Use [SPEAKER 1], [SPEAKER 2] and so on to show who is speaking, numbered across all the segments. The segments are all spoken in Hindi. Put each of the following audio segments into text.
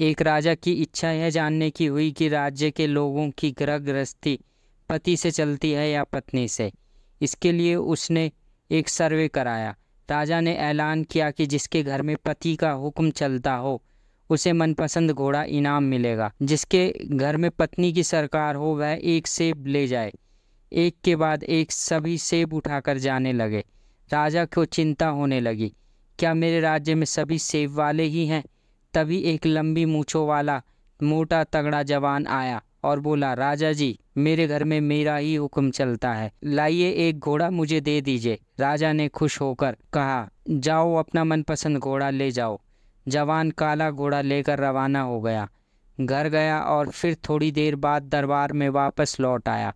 [SPEAKER 1] एक राजा की इच्छा यह जानने की हुई कि राज्य के लोगों की गृह गृहस्थी पति से चलती है या पत्नी से। इसके लिए उसने एक सर्वे कराया। राजा ने ऐलान किया कि जिसके घर में पति का हुक्म चलता हो उसे मनपसंद घोड़ा इनाम मिलेगा। जिसके घर में पत्नी की सरकार हो वह एक सेब ले जाए। एक के बाद एक सभी सेब उठाकर जाने लगे। राजा को चिंता होने लगी, क्या मेरे राज्य में सभी सेब वाले ही हैं? तभी एक लंबी मूंछों वाला मोटा तगड़ा जवान आया और बोला, राजा जी, मेरे घर में मेरा ही हुक्म चलता है, लाइए एक घोड़ा मुझे दे दीजिए। राजा ने खुश होकर कहा, जाओ अपना मनपसंद घोड़ा ले जाओ। जवान काला घोड़ा लेकर रवाना हो गया, घर गया और फिर थोड़ी देर बाद दरबार में वापस लौट आया।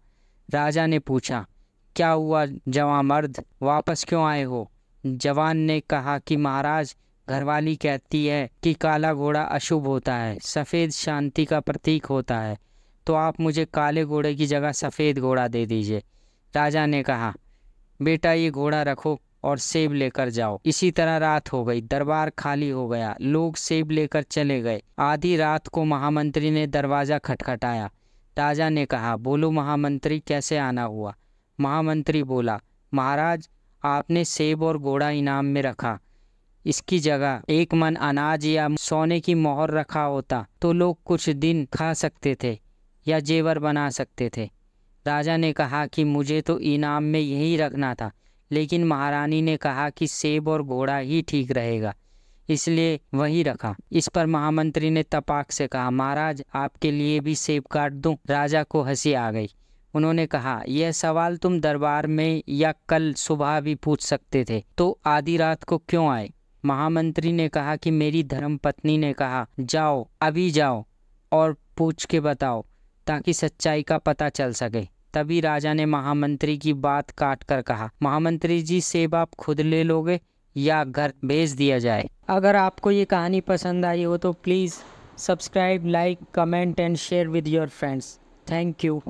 [SPEAKER 1] राजा ने पूछा, क्या हुआ जवान मर्द, वापस क्यों आए हो? जवान ने कहा कि महाराज, घरवाली कहती है कि काला घोड़ा अशुभ होता है, सफ़ेद शांति का प्रतीक होता है, तो आप मुझे काले घोड़े की जगह सफ़ेद घोड़ा दे दीजिए। राजा ने कहा, बेटा ये घोड़ा रखो और सेब लेकर जाओ। इसी तरह रात हो गई, दरबार खाली हो गया, लोग सेब लेकर चले गए। आधी रात को महामंत्री ने दरवाज़ा खटखटाया। राजा ने कहा, बोलो महामंत्री, कैसे आना हुआ? महामंत्री बोला, महाराज, आपने सेब और घोड़ा इनाम में रखा, इसकी जगह एक मन अनाज या सोने की मोहर रखा होता तो लोग कुछ दिन खा सकते थे या जेवर बना सकते थे। राजा ने कहा कि मुझे तो इनाम में यही रखना था, लेकिन महारानी ने कहा कि सेब और घोड़ा ही ठीक रहेगा, इसलिए वही रखा। इस पर महामंत्री ने तपाक से कहा, महाराज, आपके लिए भी सेब काट दूं? राजा को हंसी आ गई। उन्होंने कहा, यह सवाल तुम दरबार में या कल सुबह भी पूछ सकते थे, तो आधी रात को क्यों आए? महामंत्री ने कहा कि मेरी धर्म पत्नी ने कहा, जाओ अभी जाओ और पूछ के बताओ, ताकि सच्चाई का पता चल सके। तभी राजा ने महामंत्री की बात काट कर कहा, महामंत्री जी, सेब आप खुद ले लोगे या घर भेज दिया जाए? अगर आपको ये कहानी पसंद आई हो तो please subscribe, like, comment and share with your friends. Thank you.